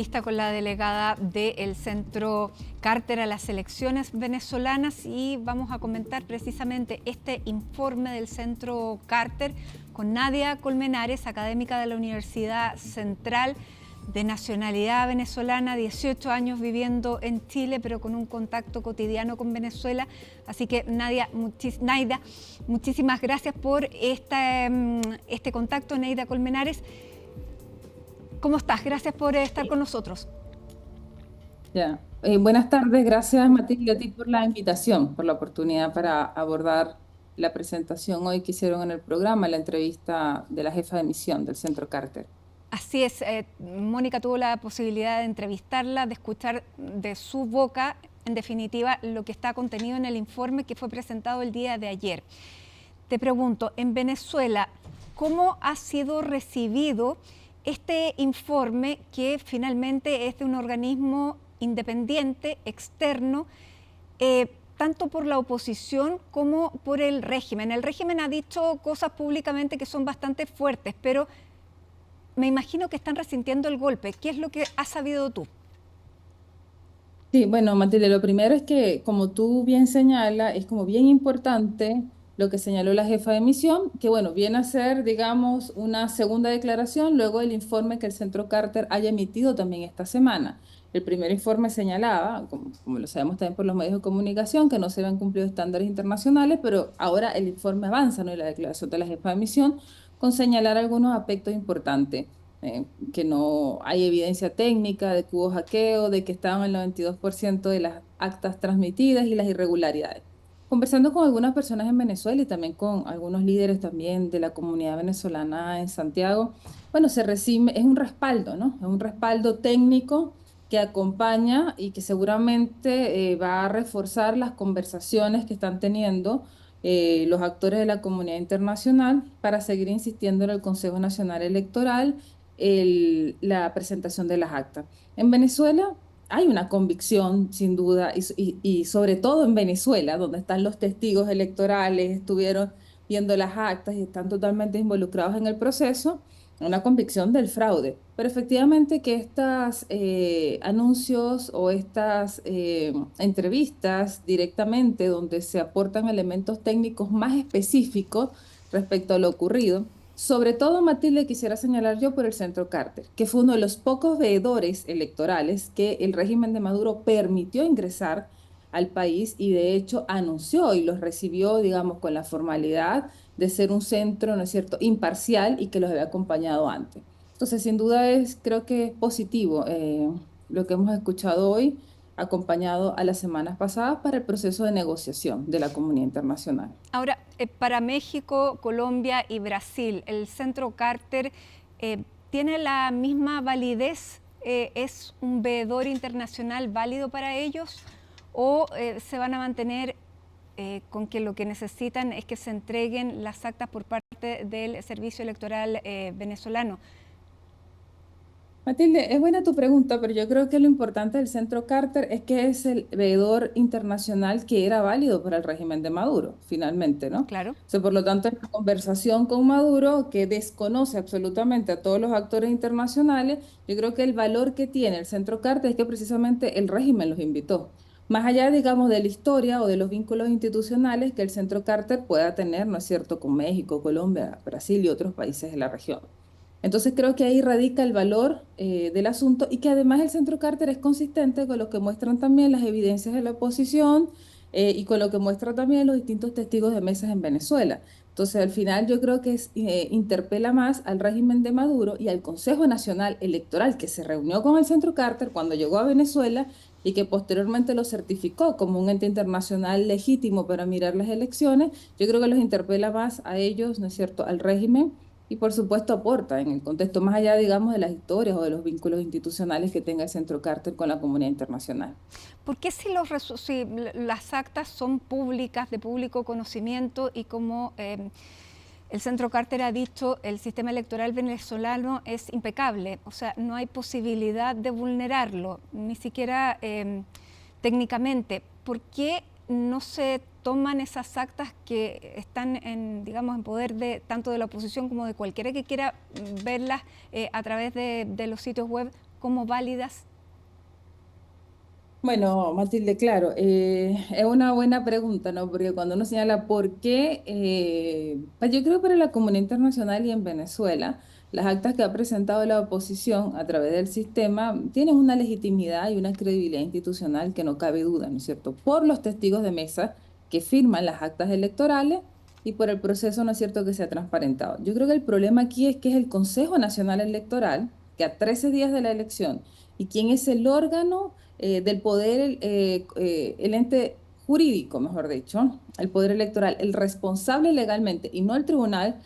Está con la delegada del Centro Carter a las elecciones venezolanas y vamos a comentar precisamente este informe del Centro Carter con Nadia Colmenares, académica de la Universidad Central, de nacionalidad venezolana, 18 años viviendo en Chile, pero con un contacto cotidiano con Venezuela. Así que Nadia, muchísimas gracias por este contacto, Nadia Colmenares. ¿Cómo estás? Gracias por estar con nosotros. Ya. Buenas tardes, gracias Matilde a ti por la invitación, por la oportunidad para abordar la presentación hoy que hicieron en el programa, la entrevista de la jefa de misión del Centro Carter. Así es, Mónica tuvo la posibilidad de entrevistarla, de escuchar de su boca, en definitiva, lo que está contenido en el informe que fue presentado el día de ayer. Te pregunto, en Venezuela, ¿cómo ha sido recibido este informe que finalmente es de un organismo independiente, externo, tanto por la oposición como por el régimen? El régimen ha dicho cosas públicamente que son bastante fuertes, pero me imagino que están resintiendo el golpe. ¿Qué es lo que has sabido tú? Sí, bueno, Matilde, lo primero es que, como tú bien señalas, es como bien importante lo que señaló la jefa de misión, que bueno, viene a ser, digamos, una segunda declaración luego del informe que el Centro Carter haya emitido también esta semana. El primer informe señalaba, como lo sabemos también por los medios de comunicación, que no se habían cumplido estándares internacionales, pero ahora el informe avanza, ¿no? Y la declaración de la jefa de misión con señalar algunos aspectos importantes, que no hay evidencia técnica de que hubo hackeo, de que estaban el 92% de las actas transmitidas y las irregularidades. Conversando con algunas personas en Venezuela y también con algunos líderes también de la comunidad venezolana en Santiago, bueno, se recibe, es un respaldo, ¿no? Es un respaldo técnico que acompaña y que seguramente va a reforzar las conversaciones que están teniendo los actores de la comunidad internacional para seguir insistiendo en el Consejo Nacional Electoral la presentación de las actas. En Venezuela hay una convicción, sin duda, y sobre todo en Venezuela, donde están los testigos electorales, estuvieron viendo las actas y están totalmente involucrados en el proceso, una convicción del fraude. Pero efectivamente que estos anuncios o estas entrevistas directamente donde se aportan elementos técnicos más específicos respecto a lo ocurrido, sobre todo, Matilde, quisiera señalar yo por el Centro Carter, que fue uno de los pocos veedores electorales que el régimen de Maduro permitió ingresar al país y de hecho anunció y los recibió, digamos, con la formalidad de ser un centro, ¿no es cierto?, imparcial y que los había acompañado antes. Entonces, sin duda creo que es positivo lo que hemos escuchado hoy, acompañado a las semanas pasadas para el proceso de negociación de la comunidad internacional. Ahora, para México, Colombia y Brasil, ¿el Centro Carter tiene la misma validez? ¿Es un veedor internacional válido para ellos? ¿O se van a mantener con que lo que necesitan es que se entreguen las actas por parte del Servicio Electoral venezolano? Matilde, es buena tu pregunta, pero yo creo que lo importante del Centro Carter es que es el veedor internacional que era válido para el régimen de Maduro, finalmente, ¿no? O Claro. sea, por lo tanto, en la conversación con Maduro, que desconoce absolutamente a todos los actores internacionales, yo creo que el valor que tiene el Centro Carter es que precisamente el régimen los invitó. Más allá, digamos, de la historia o de los vínculos institucionales que el Centro Carter pueda tener, ¿no es cierto?, con México, Colombia, Brasil y otros países de la región. Entonces creo que ahí radica el valor del asunto y que además el Centro Carter es consistente con lo que muestran también las evidencias de la oposición y con lo que muestran también los distintos testigos de mesas en Venezuela. Entonces al final yo creo que interpela más al régimen de Maduro y al Consejo Nacional Electoral que se reunió con el Centro Carter cuando llegó a Venezuela y que posteriormente lo certificó como un ente internacional legítimo para mirar las elecciones. Yo creo que los interpela más a ellos, ¿no es cierto?, al régimen y por supuesto aporta en el contexto más allá, digamos, de las historias o de los vínculos institucionales que tenga el Centro Carter con la comunidad internacional. ¿Por qué si las actas son públicas, de público conocimiento y como el Centro Carter ha dicho, el sistema electoral venezolano es impecable? O sea, no hay posibilidad de vulnerarlo, ni siquiera técnicamente. ¿Por qué no se toman esas actas que están digamos, en poder tanto de la oposición como de cualquiera que quiera verlas a través de los sitios web como válidas? Bueno, Matilde, claro, es una buena pregunta, ¿no? Porque cuando uno señala por qué, pues yo creo que para la comunidad internacional y en Venezuela, las actas que ha presentado la oposición a través del sistema tienen una legitimidad y una credibilidad institucional que no cabe duda, ¿no es cierto? Por los testigos de mesa que firman las actas electorales y por el proceso, ¿no es cierto?, que se ha transparentado. Yo creo que el problema aquí es que es el Consejo Nacional Electoral, que a 13 días de la elección, y quién es el órgano del poder, el ente jurídico, mejor dicho, el poder electoral, el responsable legalmente y no el Tribunal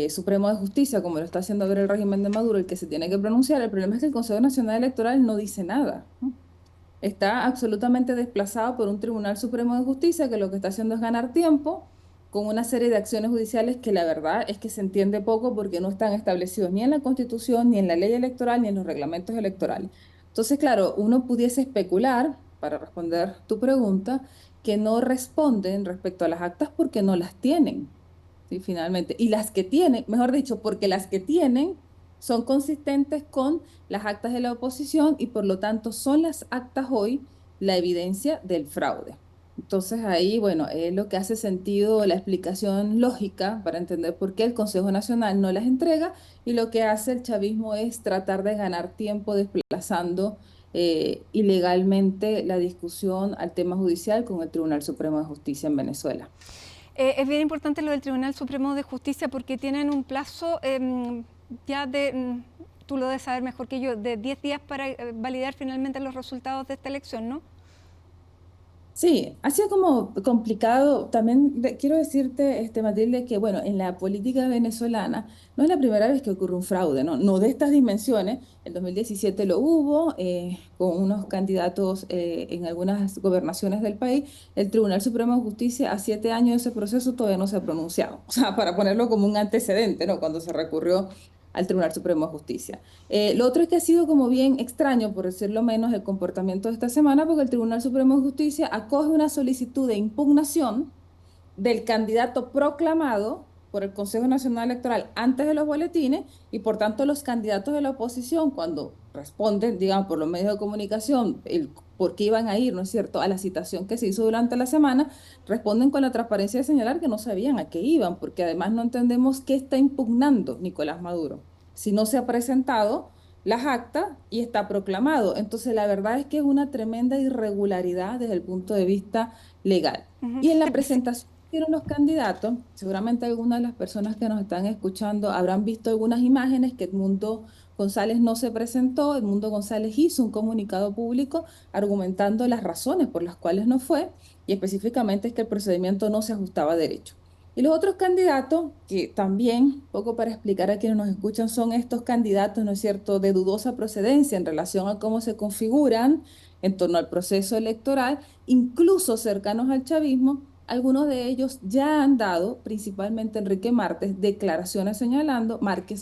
Supremo de Justicia, como lo está haciendo ver el régimen de Maduro, el que se tiene que pronunciar. El problema es que el Consejo Nacional Electoral no dice nada, ¿no? Está absolutamente desplazado por un Tribunal Supremo de Justicia que lo que está haciendo es ganar tiempo con una serie de acciones judiciales que la verdad es que se entiende poco porque no están establecidos ni en la Constitución, ni en la ley electoral, ni en los reglamentos electorales. Entonces, claro, uno pudiese especular, para responder tu pregunta, que no responden respecto a las actas porque no las tienen, ¿sí? Finalmente. Y las que tienen, mejor dicho, porque las que tienen son consistentes con las actas de la oposición y por lo tanto son las actas hoy la evidencia del fraude. Entonces ahí, bueno, es lo que hace sentido la explicación lógica para entender por qué el Consejo Nacional no las entrega y lo que hace el chavismo es tratar de ganar tiempo desplazando ilegalmente la discusión al tema judicial con el Tribunal Supremo de Justicia en Venezuela. Es bien importante lo del Tribunal Supremo de Justicia porque tienen un plazo ya de, tú lo debes saber mejor que yo, de 10 días para validar finalmente los resultados de esta elección, ¿no? Sí, ha sido como complicado. También quiero decirte, Matilde, que bueno, en la política venezolana no es la primera vez que ocurre un fraude, ¿no? No de estas dimensiones. El 2017 lo hubo con unos candidatos en algunas gobernaciones del país. El Tribunal Supremo de Justicia a 7 años de ese proceso todavía no se ha pronunciado. O sea, para ponerlo como un antecedente, ¿no? Cuando se recurrió al Tribunal Supremo de Justicia. Lo otro es que ha sido como bien extraño, por decirlo menos, el comportamiento de esta semana, porque el Tribunal Supremo de Justicia acoge una solicitud de impugnación del candidato proclamado por el Consejo Nacional Electoral antes de los boletines y por tanto los candidatos de la oposición cuando responden, digamos, por los medios de comunicación, el por qué iban a ir, ¿no es cierto?, a la citación que se hizo durante la semana, responden con la transparencia de señalar que no sabían a qué iban, porque además no entendemos qué está impugnando Nicolás Maduro. Si no se ha presentado las actas y está proclamado. Entonces, la verdad es que es una tremenda irregularidad desde el punto de vista legal. Ujú. Y en la presentación que hicieron los candidatos, seguramente algunas de las personas que nos están escuchando habrán visto algunas imágenes que Edmundo González no se presentó. Edmundo González hizo un comunicado público argumentando las razones por las cuales no fue y específicamente es que el procedimiento no se ajustaba a derecho. Y los otros candidatos, que también, poco para explicar a quienes nos escuchan, son estos candidatos, ¿no es cierto?, de dudosa procedencia en relación a cómo se configuran en torno al proceso electoral, incluso cercanos al chavismo. Algunos de ellos ya han dado, principalmente Enrique Márquez,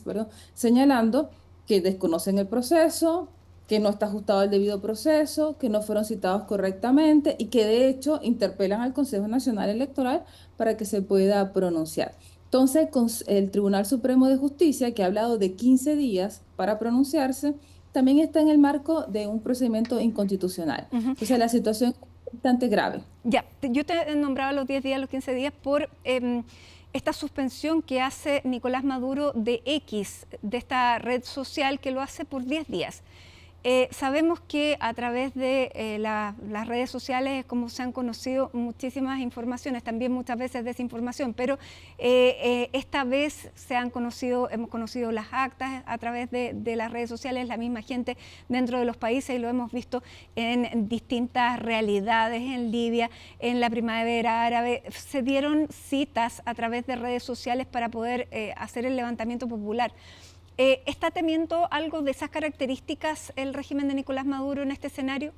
perdón, señalando que desconocen el proceso, que no está ajustado al debido proceso, que no fueron citados correctamente y que de hecho interpelan al Consejo Nacional Electoral para que se pueda pronunciar. Entonces, el Tribunal Supremo de Justicia, que ha hablado de 15 días para pronunciarse, también está en el marco de un procedimiento inconstitucional. Ujú. Entonces, la situación es bastante grave. Ya, yo te nombraba los 10 días, los 15 días por esta suspensión que hace Nicolás Maduro de X, de esta red social que lo hace por 10 días. Sabemos que a través de las redes sociales es como se han conocido muchísimas informaciones, también muchas veces desinformación, pero esta vez hemos conocido las actas a través de las redes sociales, la misma gente dentro de los países y lo hemos visto en distintas realidades, en Libia, en la primavera árabe. Se dieron citas a través de redes sociales para poder hacer el levantamiento popular. ¿Está temiendo algo de esas características el régimen de Nicolás Maduro en este escenario?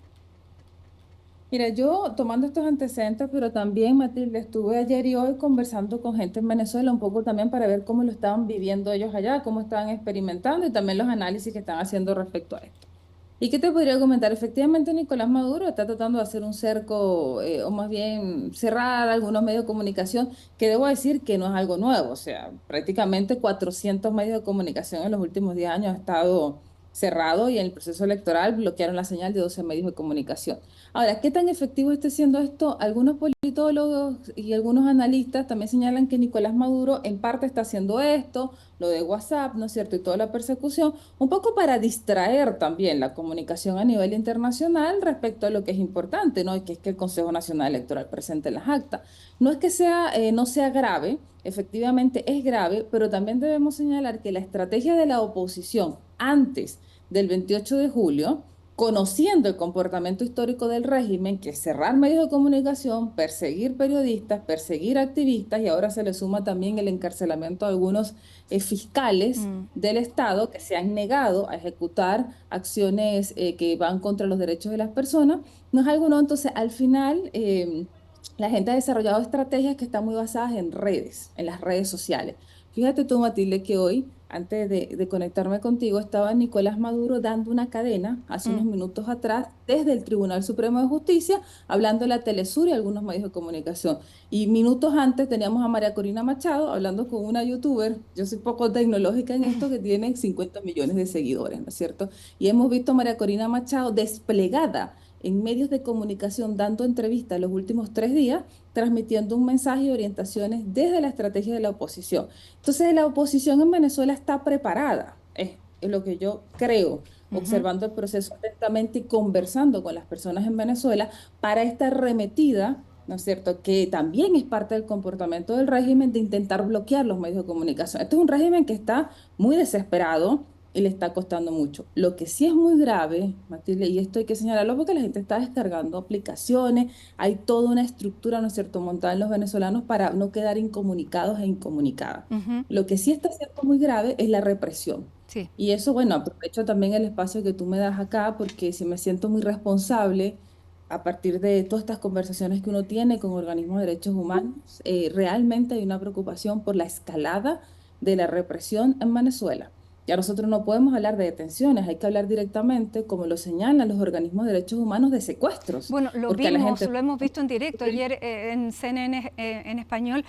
Mira, yo tomando estos antecedentes, pero también, Matilde, estuve ayer y hoy conversando con gente en Venezuela un poco también para ver cómo lo estaban viviendo ellos allá, cómo estaban experimentando y también los análisis que están haciendo respecto a esto. ¿Y qué te podría comentar? Efectivamente, Nicolás Maduro está tratando de hacer un cerco, o más bien cerrar algunos medios de comunicación, que debo decir que no es algo nuevo. O sea, prácticamente 400 medios de comunicación en los últimos 10 años ha estado cerrado y en el proceso electoral bloquearon la señal de 12 medios de comunicación. Ahora, ¿qué tan efectivo está siendo esto? Algunos politólogos y algunos analistas también señalan que Nicolás Maduro en parte está haciendo esto, lo de WhatsApp, ¿no es cierto? Y toda la persecución, un poco para distraer también la comunicación a nivel internacional respecto a lo que es importante, ¿no? Y que es que el Consejo Nacional Electoral presente las actas. No es que sea, no sea grave, efectivamente es grave, pero también debemos señalar que la estrategia de la oposición antes del 28 de julio, conociendo el comportamiento histórico del régimen, que es cerrar medios de comunicación, perseguir periodistas, perseguir activistas, y ahora se le suma también el encarcelamiento de algunos fiscales Mm. del Estado que se han negado a ejecutar acciones que van contra los derechos de las personas, no es algo no, entonces al final la gente ha desarrollado estrategias que están muy basadas en redes, en las redes sociales. Fíjate tú, Matilde, que hoy, antes de conectarme contigo, estaba Nicolás Maduro dando una cadena hace unos Mm. minutos atrás desde el Tribunal Supremo de Justicia, hablando de la Telesur y algunos medios de comunicación. Y minutos antes teníamos a María Corina Machado hablando con una youtuber, yo soy poco tecnológica en esto, que tiene 50 millones de seguidores, ¿no es cierto? Y hemos visto a María Corina Machado desplegada en medios de comunicación dando entrevistas los últimos 3 días, transmitiendo un mensaje y orientaciones desde la estrategia de la oposición. Entonces, la oposición en Venezuela está preparada, es lo que yo creo, Ujú. observando el proceso atentamente y conversando con las personas en Venezuela para esta arremetida, ¿no es cierto?, que también es parte del comportamiento del régimen de intentar bloquear los medios de comunicación. Este es un régimen que está muy desesperado y le está costando mucho. Lo que sí es muy grave, Matilde, y esto hay que señalarlo porque la gente está descargando aplicaciones, hay toda una estructura, ¿no es cierto?, montada en los venezolanos para no quedar incomunicados e incomunicadas. Ujú. Lo que sí está siendo muy grave es la represión. Sí. Y eso, bueno, aprovecho también el espacio que tú me das acá porque si me siento muy responsable a partir de todas estas conversaciones que uno tiene con organismos de derechos humanos, realmente hay una preocupación por la escalada de la represión en Venezuela. Ya nosotros no podemos hablar de detenciones, hay que hablar directamente, como lo señalan los organismos de derechos humanos, de secuestros, Bueno, lo porque a la vimos, gente... lo hemos visto en directo. Ayer en CNN en español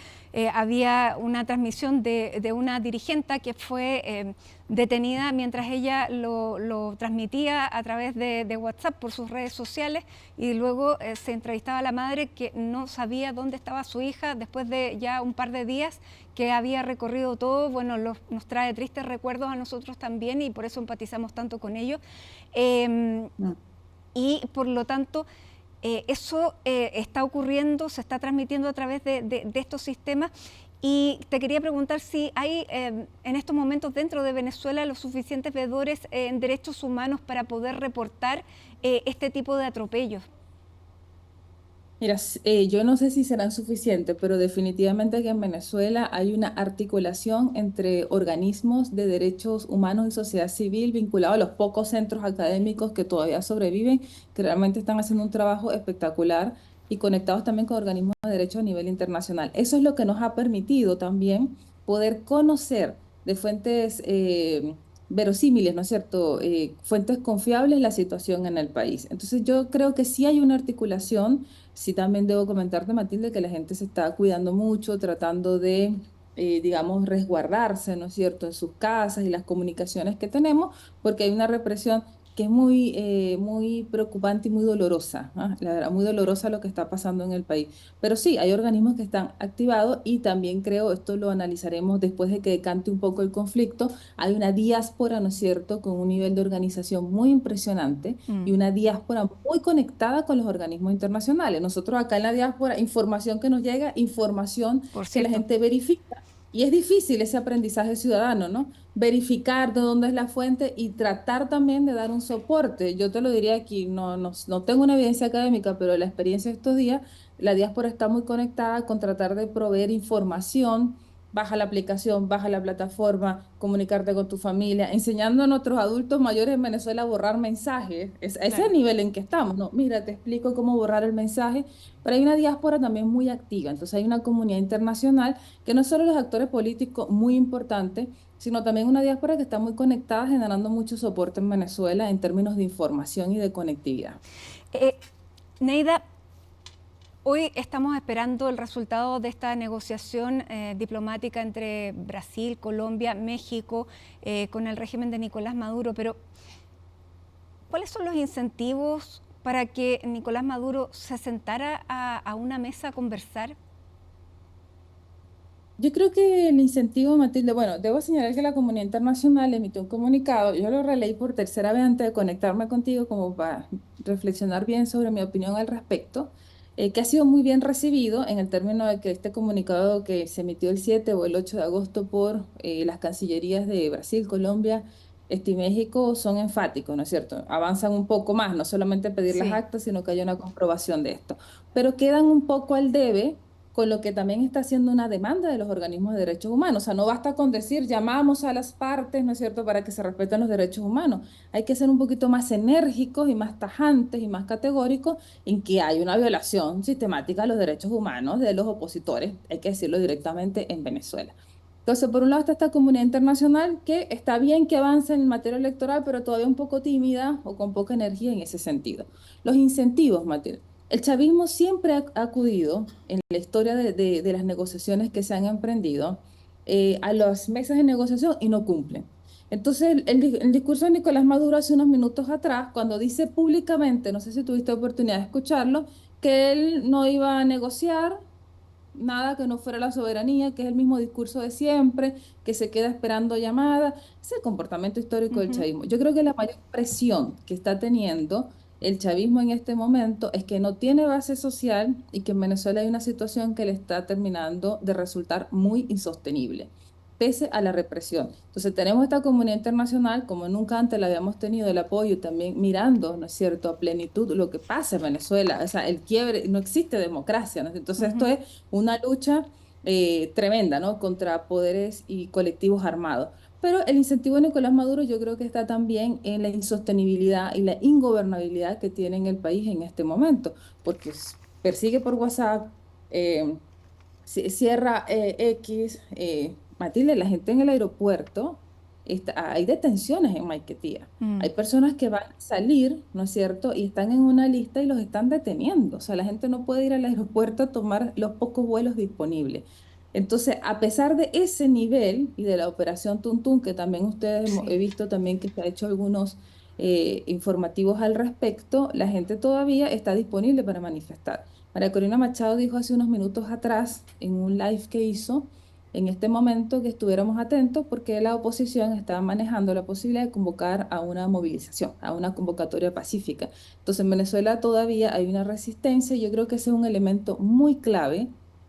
había una transmisión de una dirigente que fue detenida mientras ella lo transmitía a través de WhatsApp por sus redes sociales, y luego se entrevistaba a la madre que no sabía dónde estaba su hija después de ya un par de días que había recorrido todo. Bueno, nos trae tristes recuerdos a nosotros también y por eso empatizamos tanto con ellos. Mm. Y por lo tanto, eso está ocurriendo, se está transmitiendo a través de estos sistemas. Y te quería preguntar si hay en estos momentos dentro de Venezuela los suficientes veedores en derechos humanos para poder reportar este tipo de atropellos. Mira, yo no sé si serán suficientes, pero definitivamente que en Venezuela hay una articulación entre organismos de derechos humanos y sociedad civil vinculados a los pocos centros académicos que todavía sobreviven, que realmente están haciendo un trabajo espectacular y conectados también con organismos de derechos a nivel internacional. Eso es lo que nos ha permitido también poder conocer de fuentes verosímiles, ¿no es cierto? Fuentes confiables la situación en el país. Entonces yo creo que sí hay una articulación. Sí, también debo comentarte, Matilde, que la gente se está cuidando mucho, tratando de, digamos, resguardarse, ¿no es cierto?, en sus casas y las comunicaciones que tenemos, porque hay una represión que es muy, muy preocupante y muy dolorosa, ¿ah? La verdad, muy dolorosa lo que está pasando en el país. Pero sí, hay organismos que están activados y también creo, esto lo analizaremos después de que decante un poco el conflicto, hay una diáspora, ¿no es cierto?, con un nivel de organización muy impresionante y Mm. una diáspora muy conectada con los organismos internacionales. Nosotros acá en la diáspora, información que nos llega, información Por que la cierto. gente verifica. Y es difícil ese aprendizaje ciudadano, ¿no? Verificar de dónde es la fuente y tratar también de dar un soporte. Yo te lo diría aquí, no tengo una evidencia académica, pero la experiencia de estos días, la diáspora está muy conectada con tratar de proveer información. Baja la aplicación, baja la plataforma, comunicarte con tu familia, enseñando a nuestros adultos mayores en Venezuela a borrar mensajes. Ese es el Claro. nivel en que estamos, ¿no? Mira, te explico cómo borrar el mensaje, pero hay una diáspora también muy activa. Entonces hay una comunidad internacional que no solo los actores políticos muy importantes, sino también una diáspora que está muy conectada, generando mucho soporte en Venezuela en términos de información y de conectividad. Eh, Neida, Hoy estamos esperando el resultado de esta negociación diplomática entre Brasil, Colombia, México, con el régimen de Nicolás Maduro, pero ¿cuáles son los incentivos para que Nicolás Maduro se sentara a una mesa a conversar? Yo creo que el incentivo, Matilde, bueno, debo señalar que la comunidad internacional emitió un comunicado, yo lo releí por tercera vez antes de conectarme contigo como para reflexionar bien sobre mi opinión al respecto, que ha sido muy bien recibido en el término de que este comunicado que se emitió el 7 o el 8 de agosto por las cancillerías de Brasil, Colombia, y México son enfáticos, ¿no es cierto? Avanzan un poco más, no solamente pedir las Sí. actas, sino que haya una comprobación de esto, pero quedan un poco al debe con lo que también está haciendo una demanda de los organismos de derechos humanos. O sea, no basta con decir llamamos a las partes, ¿no es cierto?, para que se respeten los derechos humanos. Hay que ser un poquito más enérgicos y más tajantes y más categóricos en que hay una violación sistemática de los derechos humanos de los opositores, hay que decirlo directamente, en Venezuela. Entonces, por un lado está esta comunidad internacional que está bien que avance en materia electoral, pero todavía un poco tímida o con poca energía en ese sentido. Los incentivos, Matilde. El chavismo siempre ha acudido en la historia de las negociaciones que se han emprendido a las mesas de negociación y no cumplen. Entonces, el discurso de Nicolás Maduro hace unos minutos atrás, cuando dice públicamente, no sé si tuviste oportunidad de escucharlo, que él no iba a negociar nada que no fuera la soberanía, que es el mismo discurso de siempre, que se queda esperando llamada, es el comportamiento histórico del Ujú. chavismo. Yo creo que la mayor presión que está teniendo el chavismo en este momento es que no tiene base social y que en Venezuela hay una situación que le está terminando de resultar muy insostenible, pese a la represión. Entonces tenemos esta comunidad internacional, como nunca antes la habíamos tenido, el apoyo también mirando, ¿no es cierto?, a plenitud lo que pasa en Venezuela, o sea, el quiebre, no existe democracia, ¿no? Entonces esto Ujú. es una lucha tremenda, ¿no?, contra poderes y colectivos armados. Pero el incentivo de Nicolás Maduro yo creo que está también en la insostenibilidad y la ingobernabilidad que tiene en el país en este momento, porque persigue por WhatsApp, eh, cierra X, Matilde, la gente en el aeropuerto, hay detenciones en Maiquetía. Mm. Hay personas que van a salir, ¿no es cierto? Y están en una lista y los están deteniendo. O sea, la gente no puede ir al aeropuerto a tomar los pocos vuelos disponibles. Entonces, a pesar de ese nivel y de la operación Tuntún, que también ustedes he Sí. visto también que se ha hecho algunos informativos al respecto, la gente todavía está disponible para manifestar. María Corina Machado dijo hace unos minutos atrás, en un live que hizo, en este momento que estuviéramos atentos porque la oposición estaba manejando la posibilidad de convocar a una movilización, a una convocatoria pacífica. Entonces, en Venezuela todavía hay una resistencia y yo creo que ese es un elemento muy clave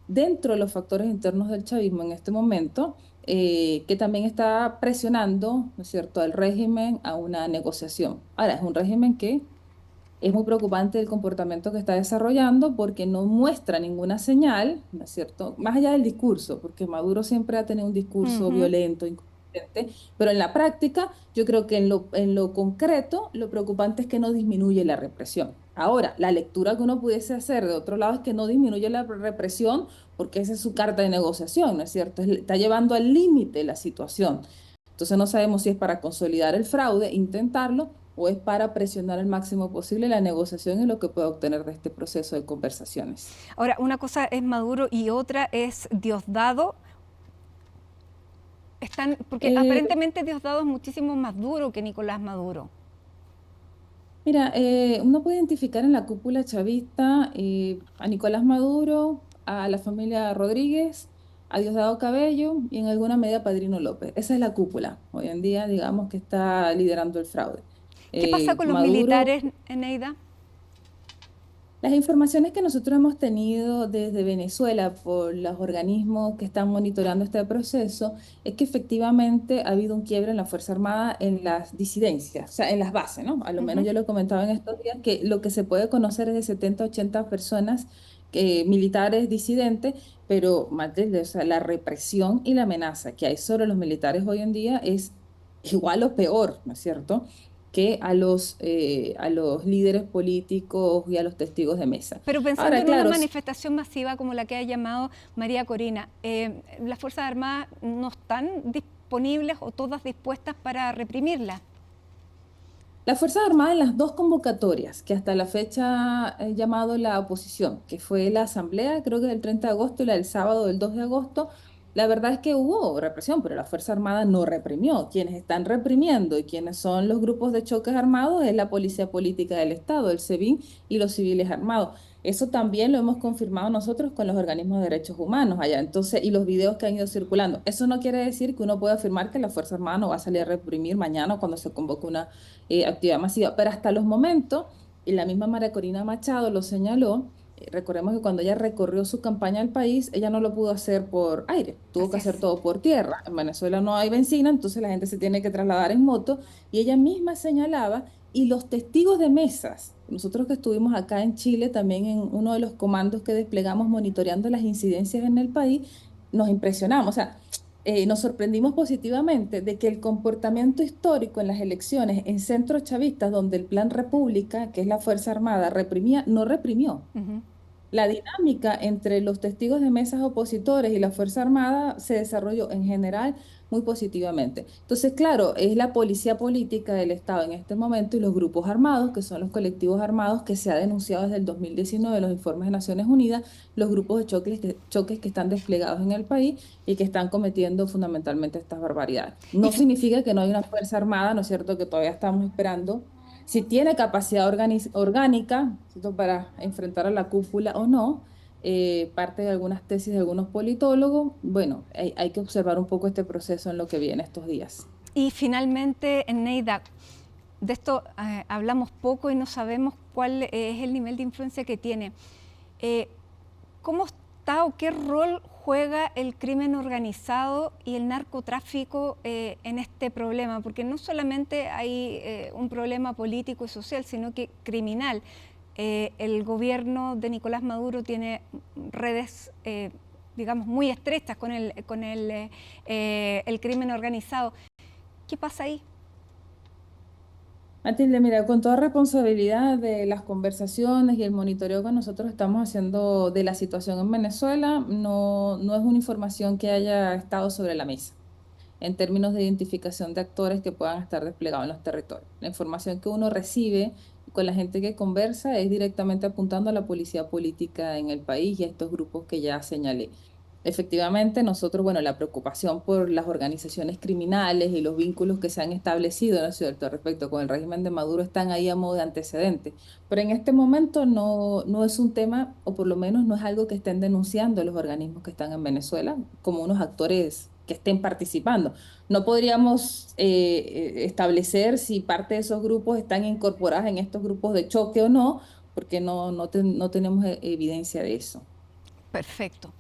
dentro de los factores internos del chavismo en este momento, que también está presionando, ¿no es cierto?, al régimen a una negociación. Ahora, es un régimen que es muy preocupante el comportamiento que está desarrollando porque no muestra ninguna señal, ¿no es cierto? Más allá del discurso, porque Maduro siempre ha tenido un discurso Ujú. violento, inconsistente, pero en la práctica yo creo que en lo concreto lo preocupante es que no disminuye la represión. Ahora, la lectura que uno pudiese hacer de otro lado es que no disminuye la represión porque esa es su carta de negociación, ¿no es cierto? Está llevando al límite la situación. Entonces no sabemos si es para consolidar el fraude, intentarlo, o es para presionar al máximo posible la negociación y lo que pueda obtener de este proceso de conversaciones. Ahora, una cosa es Maduro y otra es Diosdado. Porque Eh, aparentemente Diosdado es muchísimo más duro que Nicolás Maduro. Mira, uno puede identificar en la cúpula chavista a Nicolás Maduro, a la familia Rodríguez, a Diosdado Cabello y en alguna medida a Padrino López. Esa es la cúpula. Hoy en día, digamos que está liderando el fraude. ¿Qué pasa con los Maduro. militares, Eneida? Las informaciones que nosotros hemos tenido desde Venezuela por los organismos que están monitoreando este proceso es que efectivamente ha habido un quiebre en la Fuerza Armada en las disidencias, o sea, en las bases, ¿no? A lo menos Ujú. yo lo comentaba en estos días que lo que se puede conocer es de 70 80 personas militares disidentes, pero Matilde, o sea, la represión y la amenaza que hay sobre los militares hoy en día es igual o peor, ¿no es cierto?, que a los líderes políticos y a los testigos de mesa. Pero pensando Ahora, en una claro, manifestación masiva como la que ha llamado María Corina, ¿las Fuerzas Armadas no están disponibles o todas dispuestas para reprimirla? Las Fuerzas Armadas en las dos convocatorias que hasta la fecha he llamado la oposición, que fue la asamblea, creo que del 30 de agosto y la del sábado del 2 de agosto, la verdad es que hubo represión, pero la Fuerza Armada no reprimió. Quienes están reprimiendo y quienes son los grupos de choques armados es la Policía Política del Estado, el SEBIN y los civiles armados. Eso también lo hemos confirmado nosotros con los organismos de derechos humanos allá. Entonces, y los videos que han ido circulando. Eso no quiere decir que uno pueda afirmar que la Fuerza Armada no va a salir a reprimir mañana cuando se convoque una actividad masiva. Pero hasta los momentos, y la misma María Corina Machado lo señaló, recordemos que cuando ella recorrió su campaña al país, ella no lo pudo hacer por aire, tuvo que Así hacer es. todo por tierra. En Venezuela no hay benzina, entonces la gente se tiene que trasladar en moto, y ella misma señalaba, y los testigos de mesas, nosotros que estuvimos acá en Chile, también en uno de los comandos que desplegamos monitoreando las incidencias en el país, nos impresionamos. O sea, nos sorprendimos positivamente de que el comportamiento histórico en las elecciones en centros chavistas, donde el Plan República, que es la Fuerza Armada, reprimía, no reprimió. Ujú. La dinámica entre los testigos de mesas opositores y la Fuerza Armada se desarrolló en general muy positivamente. Entonces, claro, es la policía política del Estado en este momento y los grupos armados, que son los colectivos armados que se ha denunciado desde el 2019 los informes de Naciones Unidas, los grupos de choques que están desplegados en el país y que están cometiendo fundamentalmente estas barbaridades. Y No significa que no hay una Fuerza Armada, ¿no es cierto?, que todavía estamos esperando si tiene capacidad orgánica, ¿cierto?, para enfrentar a la cúpula o no. Parte de algunas tesis de algunos politólogos. Bueno, hay que observar un poco este proceso en lo que viene estos días. Y finalmente, Neida, de esto hablamos poco y no sabemos cuál es el nivel de influencia que tiene. ¿Cómo está o qué rol juega el crimen organizado y el narcotráfico en este problema? Porque no solamente hay un problema político y social, sino que criminal. El gobierno de Nicolás Maduro tiene redes, digamos, muy estrechas con el crimen organizado. ¿Qué pasa ahí? Matilde, mira, con toda responsabilidad de las conversaciones y el monitoreo que nosotros estamos haciendo de la situación en Venezuela, no es una información que haya estado sobre la mesa en términos de identificación de actores que puedan estar desplegados en los territorios. La información que uno recibe con la gente que conversa es directamente apuntando a la policía política en el país y a estos grupos que ya señalé. Efectivamente, nosotros, bueno, la preocupación por las organizaciones criminales y los vínculos que se han establecido, ¿no es cierto?, respecto con el régimen de Maduro están ahí a modo de antecedente. Pero en este momento no es un tema, o por lo menos no es algo que estén denunciando los organismos que están en Venezuela como unos actores que estén participando. No podríamos establecer si parte de esos grupos están incorporados en estos grupos de choque o no, porque no tenemos evidencia de eso. Perfecto.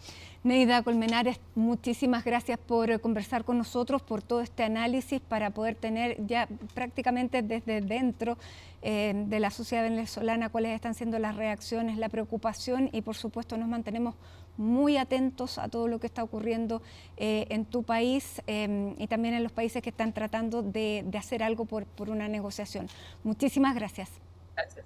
Neida Colmenares, muchísimas gracias por conversar con nosotros, por todo este análisis para poder tener ya prácticamente desde dentro de la sociedad venezolana cuáles están siendo las reacciones, la preocupación y por supuesto nos mantenemos muy atentos a todo lo que está ocurriendo en tu país y también en los países que están tratando de hacer algo por una negociación. Muchísimas gracias. Gracias.